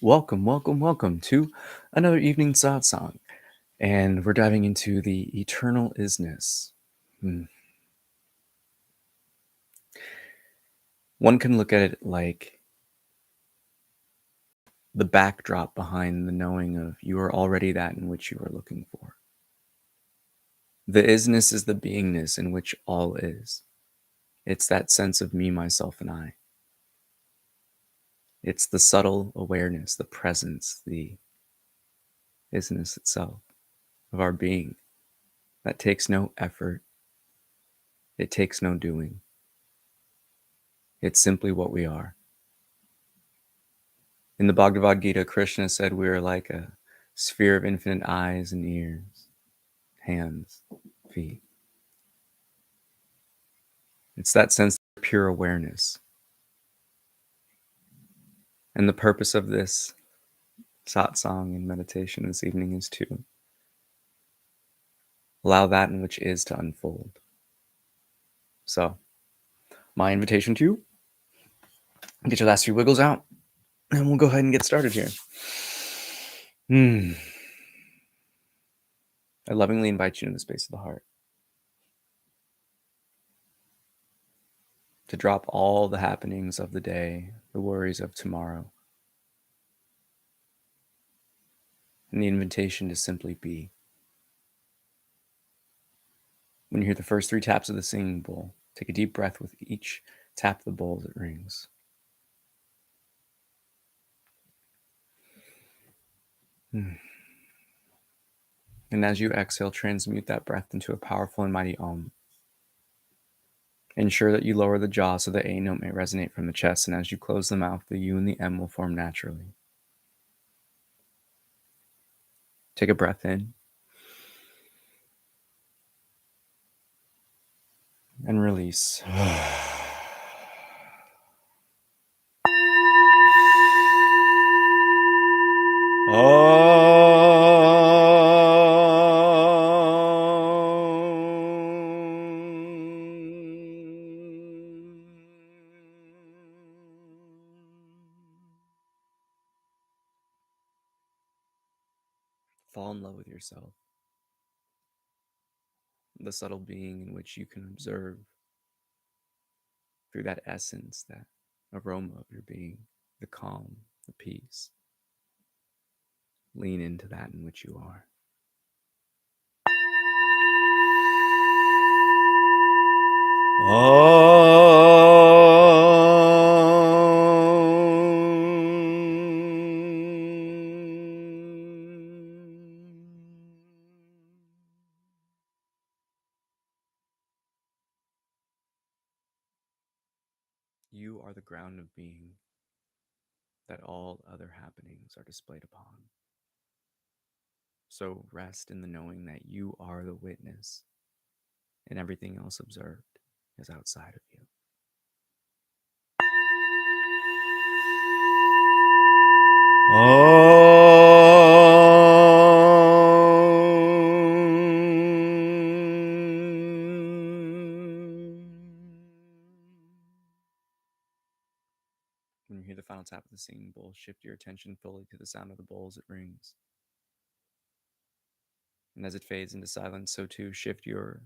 Welcome to another evening Satsang. And we're diving into the eternal Isness. One can look at it like the backdrop behind the knowing of you are already that in which you are looking for. The Isness is the beingness in which all is. It's that sense of me, myself, and I. It's the subtle awareness, the presence, the Isness itself of our being that takes no effort. It takes no doing. It's simply what we are. In the Bhagavad Gita, Krishna said we are like a sphere of infinite eyes and ears, hands, feet. It's that sense of pure awareness. And the purpose of this satsang and meditation this evening is to allow that in which is to unfold. So, my invitation to you, get your last few wiggles out, and we'll go ahead and get started here. I lovingly invite you in the space of the heart to drop all the happenings of the day, the worries of tomorrow, and the invitation to simply be. When you hear the first 3 taps of the singing bowl, take a deep breath with each tap of the bowl as it rings. And as you exhale, transmute that breath into a powerful and mighty Om. Ensure that you lower the jaw so the A note may resonate from the chest, and as you close the mouth, the U and the M will form naturally. Take a breath in and release. Fall in love with yourself, the subtle being in which you can observe through that essence, that aroma of your being, the calm, the peace. Lean into that in which you are. You are the ground of being that all other happenings are displayed upon. So rest in the knowing that you are the witness and everything else observed is outside of you. When you hear the final tap of the singing bowl, shift your attention fully to the sound of the bowl as it rings. And as it fades into silence, so too shift your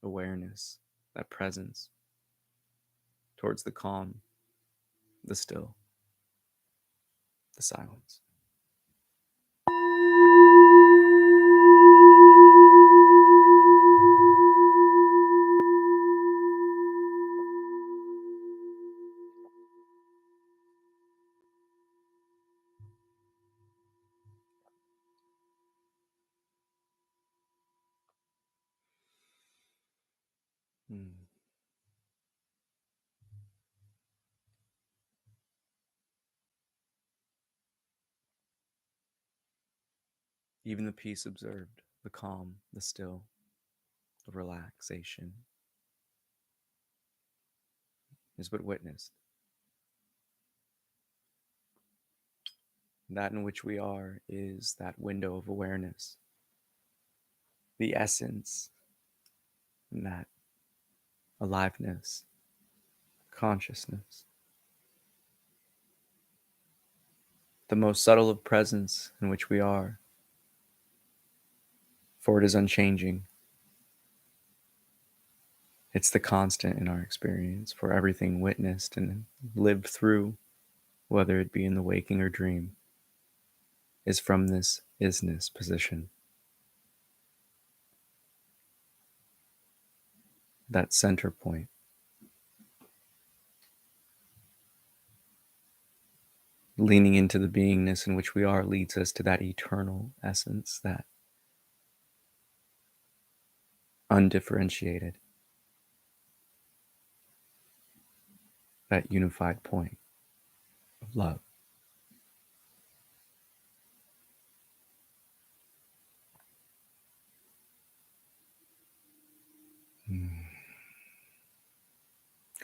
awareness, that presence, towards the calm, the still, the silence. Even the peace observed, the calm, the still, the relaxation is but witnessed. That in which we are is that window of awareness, the essence, and that aliveness, consciousness. the most subtle of presence in which we are, for it is unchanging. It's the constant in our experience for everything witnessed and lived through, whether it be in the waking or dream, is from this isness position. That center point. Leaning into the beingness in which we are leads us to that eternal essence, that undifferentiated, that unified point of love.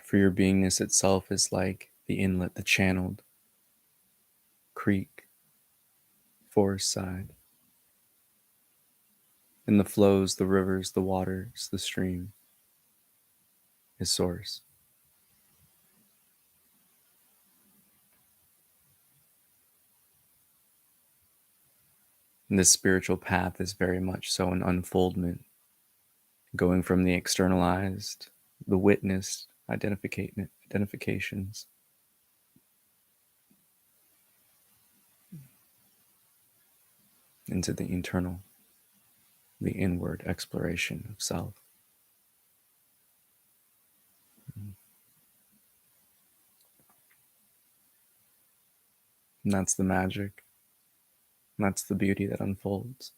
For your beingness itself is like the inlet, the channeled creek, forest side. In the flows, the rivers, the waters, the stream is source. And this spiritual path is very much so an unfoldment, going from the externalized, the witnessed identifications, into the internal, the inward exploration of self. And that's the magic. That's the beauty that unfolds.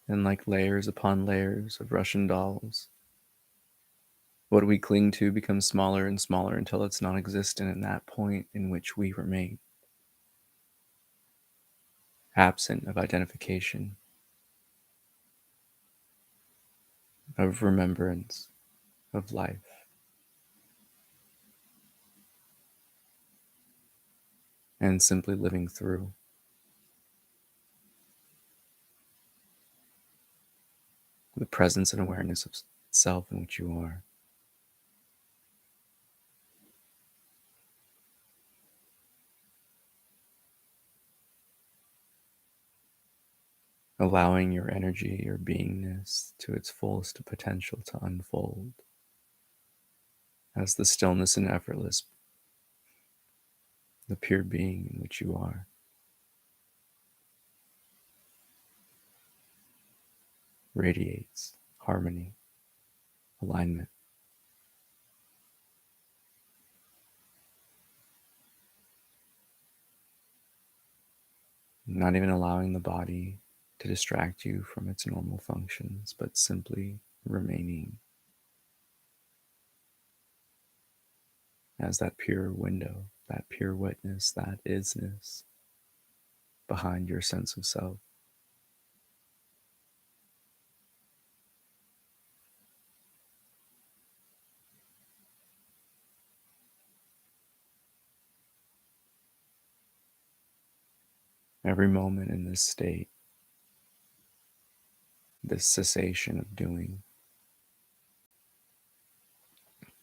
And like layers upon layers of Russian dolls, what we cling to becomes smaller and smaller until it's non-existent in that point in which we remain, absent of identification, of remembrance, of life, and simply living through. The presence and awareness of self in which you are. Allowing your energy, your beingness to its fullest potential to unfold as the stillness and effortless, the pure being in which you are. Radiates harmony, alignment. Not even allowing the body to distract you from its normal functions, but simply remaining as that pure window, that pure witness, that isness behind your sense of self. Every moment in this state, this cessation of doing,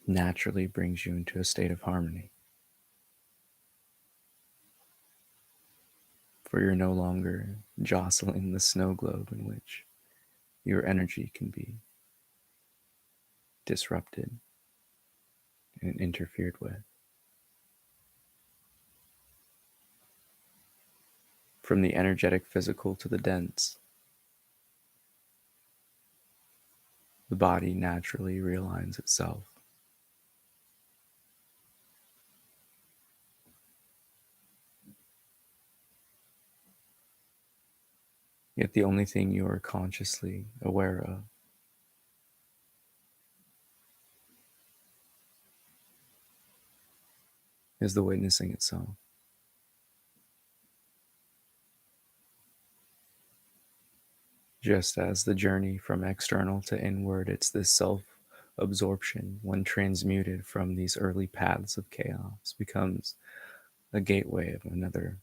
naturally brings you into a state of harmony. For you're no longer jostling the snow globe in which your energy can be disrupted and interfered with. From the energetic physical to the dense, the body naturally realigns itself. Yet the only thing you are consciously aware of is the witnessing itself. Just as the journey from external to inward, it's this self-absorption, when transmuted from these early paths of chaos, becomes a gateway of another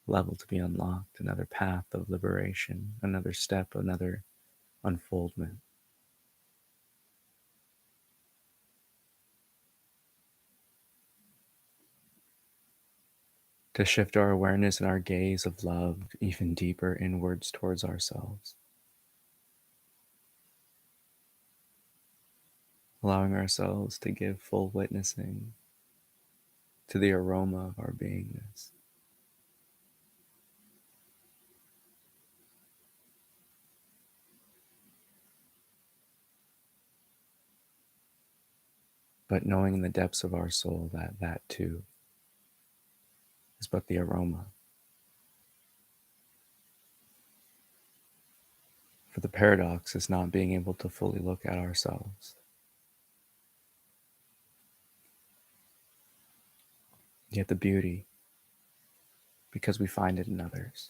level to be unlocked, another path of liberation, another step, another unfoldment. to shift our awareness and our gaze of love even deeper inwards towards ourselves, allowing ourselves to give full witnessing to the aroma of our beingness. But knowing in the depths of our soul that that too is but the aroma. For the paradox is not being able to fully look at ourselves, yet the beauty, because we find it in others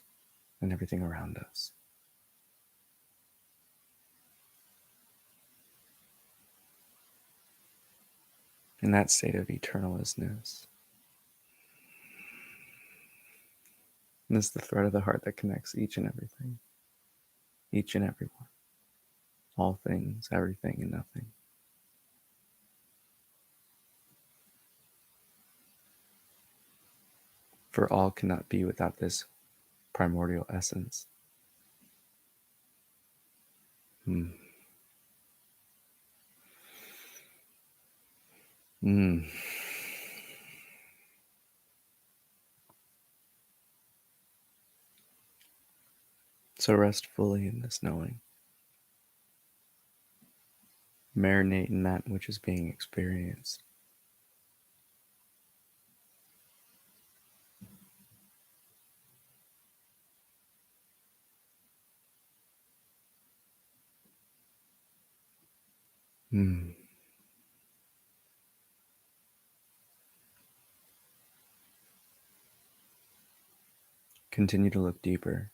and everything around us. In that state of eternalness, and this is the thread of the heart that connects each and everything, each and everyone, all things, everything, and nothing. For all cannot be without this primordial essence. Mm. Mm. So rest fully in this knowing. Marinate in that which is being experienced. Mm. Continue to look deeper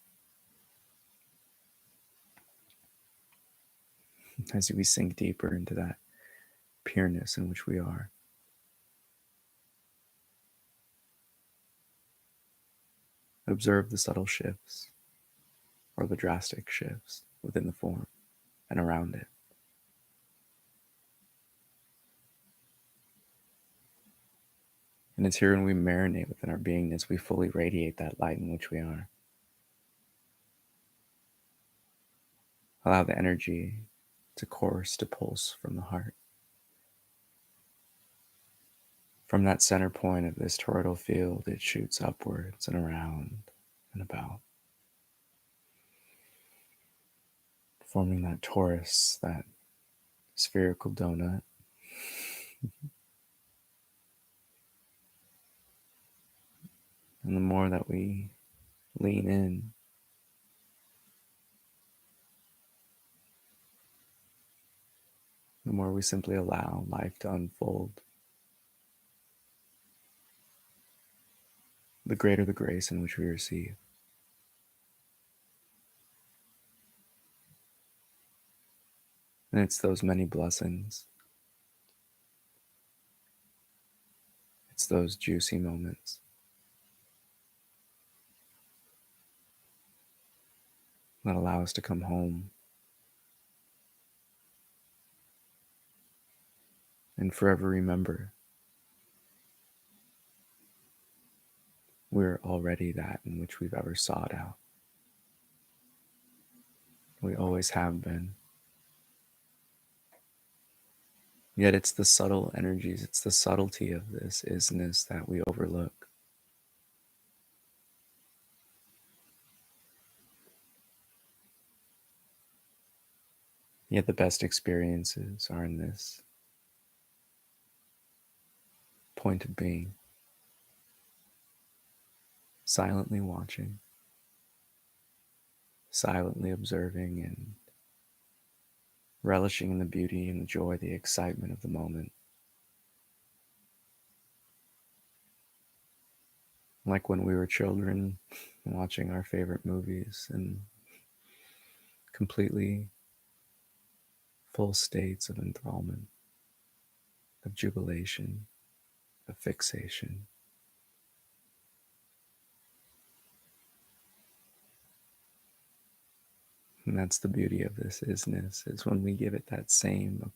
as we sink deeper into that pureness in which we are. Observe the subtle shifts or the drastic shifts within the form and around it. And it's here when we marinate within our beingness, we fully radiate that light in which we are. Allow the energy to course, to pulse from the heart. From that center point of this toroidal field, it shoots upwards and around and about, forming that torus, that spherical donut. And the more that we lean in, the more we simply allow life to unfold, the greater the grace in which we receive. And it's those many blessings, it's those juicy moments that allow us to come home and forever remember we're already that in which we've ever sought out. We always have been. Yet it's the subtle energies, it's the subtlety of this isness that we overlook. Yet the best experiences are in this point of being, silently watching, silently observing, and relishing in the beauty and the joy, the excitement of the moment. Like when we were children, watching our favorite movies and completely full states of enthrallment, of jubilation, of fixation. And that's the beauty of this isness, is when we give it that same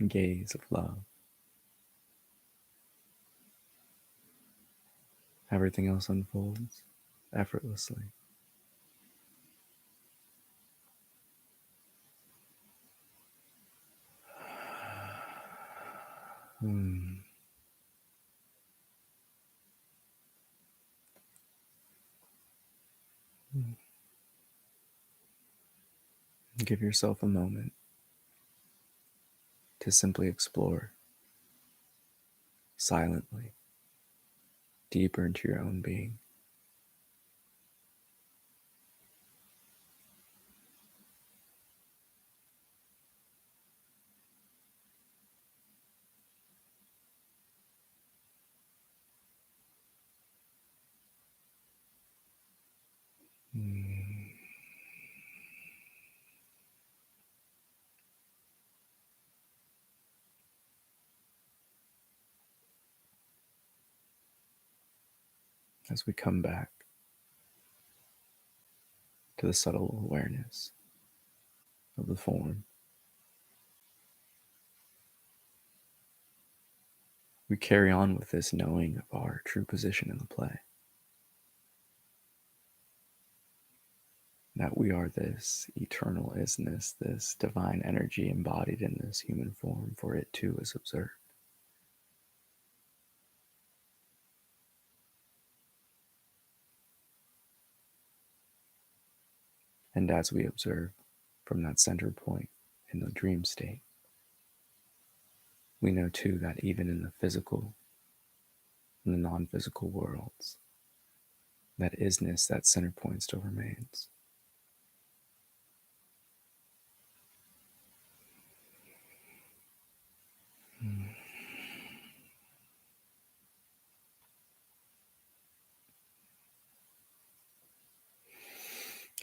gaze of love. Everything else unfolds effortlessly. Give yourself a moment to simply explore silently deeper into your own being. As we come back to the subtle awareness of the form, we carry on with this knowing of our true position in the play. That we are this eternal isness, this divine energy embodied in this human form, for it too is observed. And as we observe from that center point in the dream state, we know too that even in the physical and the non-physical worlds, that isness, that center point still remains.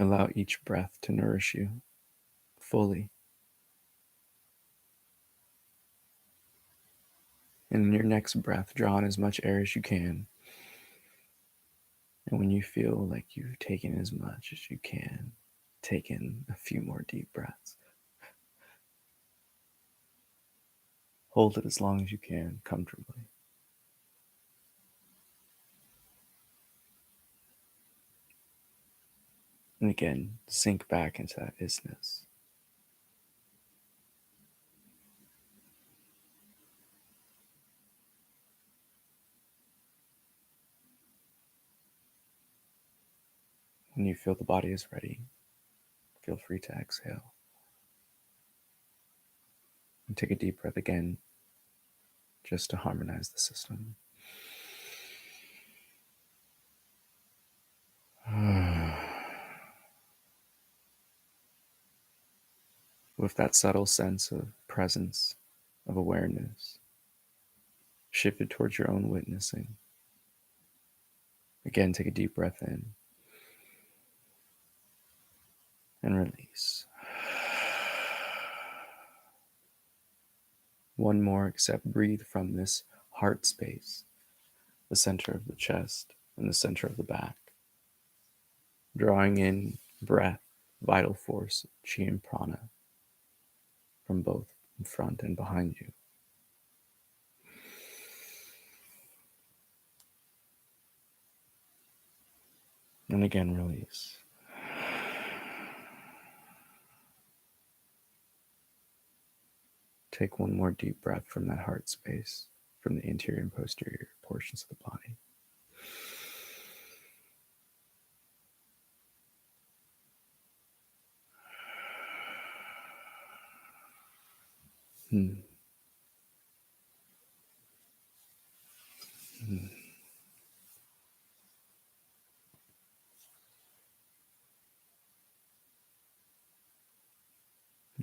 Allow each breath to nourish you fully. And in your next breath, draw in as much air as you can. And when you feel like you've taken as much as you can, take in a few more deep breaths. Hold it as long as you can, comfortably. And again, sink back into that isness. When you feel the body is ready, feel free to exhale. And take a deep breath again, just to harmonize the system. With that subtle sense of presence, of awareness, shifted towards your own witnessing. Again, take a deep breath in and release. One more, except breathe from this heart space, the center of the chest and the center of the back. Drawing in breath, vital force, chi and prana from both in front and behind you. And again, release. Take one more deep breath from that heart space, from the interior and posterior portions of the body. And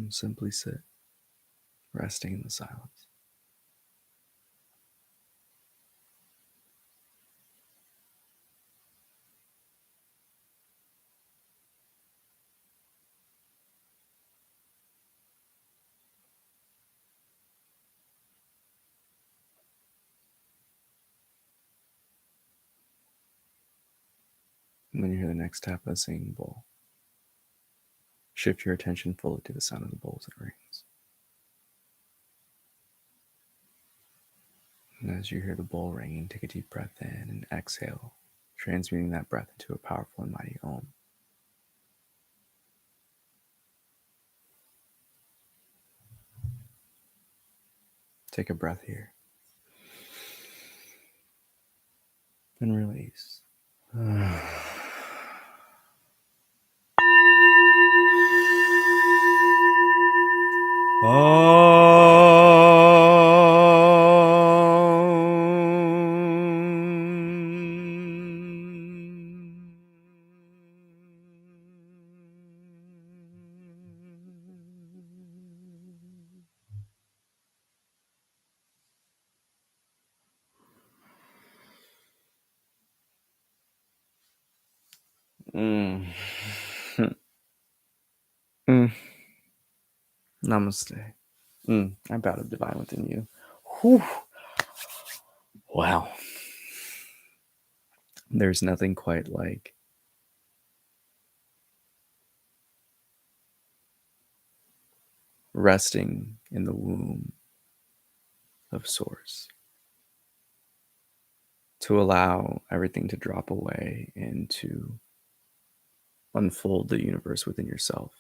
simply sit, resting in the silence. And when you hear the next tap of the singing bowl, shift your attention fully to the sound of the bowls and rings. And as you hear the bowl ringing, take a deep breath in and exhale transmuting that breath into a powerful and mighty Om. Take a breath here. And release. Namaste. I bow to divine within you. Whew. Wow. There's nothing quite like resting in the womb of Source, to allow everything to drop away and to unfold the universe within yourself,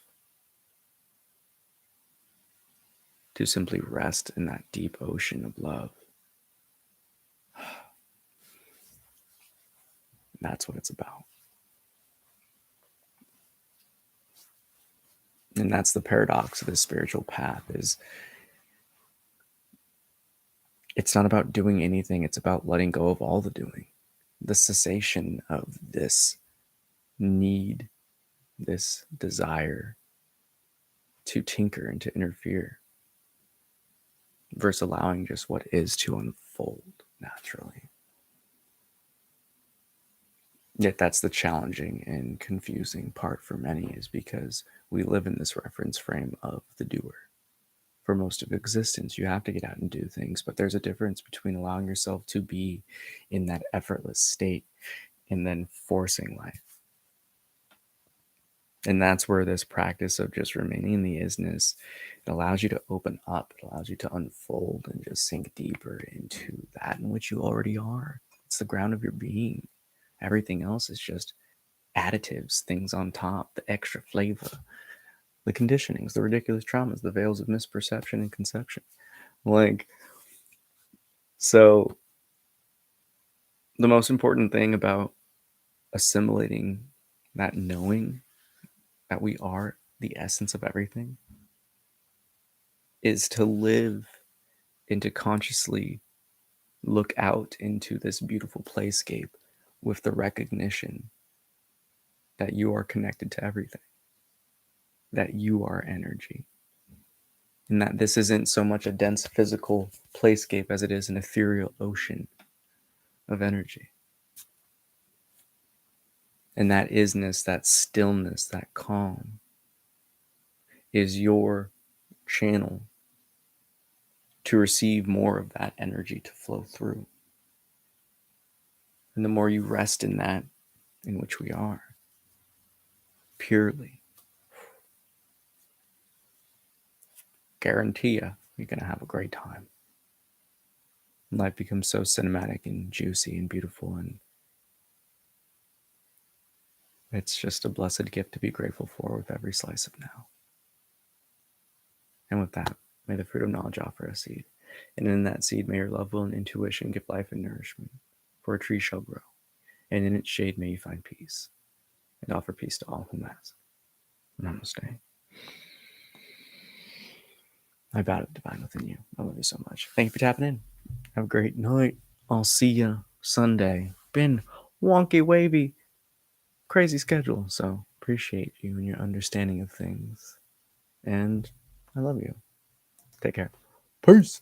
to simply rest in that deep ocean of love. That's what it's about. And that's the paradox of this spiritual path, is it's not about doing anything. It's about letting go of all the doing, the cessation of this need, this desire to tinker and to interfere, versus allowing just what is to unfold naturally. Yet that's the challenging and confusing part for many, is because we live in this reference frame of the doer. For most of existence, you have to get out and do things, but there's a difference between allowing yourself to be in that effortless state and then forcing life. And that's where this practice of just remaining in the isness, it allows you to open up, it allows you to unfold and just sink deeper into that in which you already are. It's the ground of your being. Everything else is just additives, things on top, the extra flavor, the conditionings, the ridiculous traumas, the veils of misperception and conception. So the most important thing about assimilating that knowing that we are the essence of everything is to live and to consciously look out into this beautiful playscape with the recognition that you are connected to everything, that you are energy, and that this isn't so much a dense physical playscape as it is an ethereal ocean of energy. And that isness, that stillness, that calm is your channel to receive more of that energy to flow through. And the more you rest in that in which we are, purely, guarantee you're going to have a great time. Life becomes so cinematic and juicy and beautiful, and it's just a blessed gift to be grateful for with every slice of now. And with that, may the fruit of knowledge offer a seed, and in that seed may your love, will, and intuition give life and nourishment, for a tree shall grow, and in its shade may you find peace, and offer peace to all whom ask. Namaste. I bow to the divine within you. I love you so much. Thank you for tapping in. Have a great night. I'll see you Sunday. Been wonky, wavy, crazy schedule, so appreciate you and your understanding of things. And I love you. Take care. Peace.